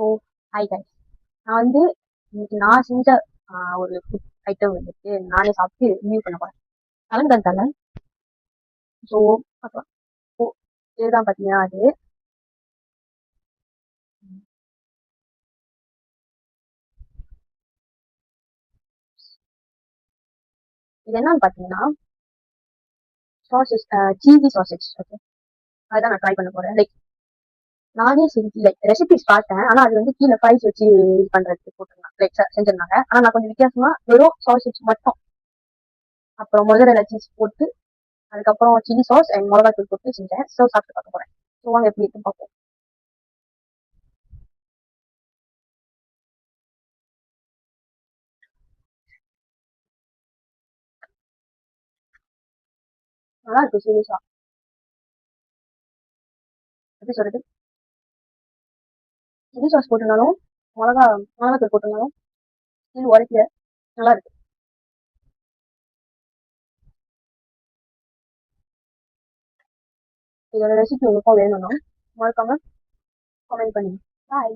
So hi guys. நான் வந்து இன்னைக்கு நான் செஞ்ச ஒரு ஃபுட் ஐட்டம் வந்துட்டு நானே சாப்பிட்டு ரிவ்யூ பண்ண போறேன். கலந்து தலை. ஸோ பார்க்கலாம். ஸோ இதுதான் பார்த்தீங்கன்னா அது இது என்னன்னு பார்த்தீங்கன்னா சாசஸ், சீசி சாசஸ். ஓகே, அதுதான் நான் ட்ரை பண்ண போறேன். லைக் நானே செஞ்சு லைக் ரெசிபிஸ் பார்த்தேன், ஆனால் அது வந்து கீழே ஃப்ரைஸ் வச்சு இது பண்றதுக்கு போட்டிருந்தாங்க, லைக் செஞ்சிருந்தாங்க. ஆனால் நான் கொஞ்சம் வித்தியாசமா வெறும் சாசஸ் மட்டும், அப்புறம் மொசரெல்லா சீஸ் போட்டு, அதுக்கப்புறம் சில்லி சாஸ் அண்ட் மிளகாத்தூள் போட்டு செஞ்சேன். ஸோ சாப்பிட்டு பார்க்க போறேன். ஸோ வாங்க எப்படி இருக்குன்னு பார்ப்போம். நல்லா இருக்கு சீரியஸா. எப்படி சொல்றது, சில்லி சாஸ் போட்டிருந்தாலும் மிளகாத்தூள் போட்டிருந்தாலும் இது உரைக்கல. நல்லா இருக்கு. இதோட ரெசிபி உங்களுக்கும் வேணும்னா மறக்காம கமெண்ட் பண்ணுங்க. பாய்.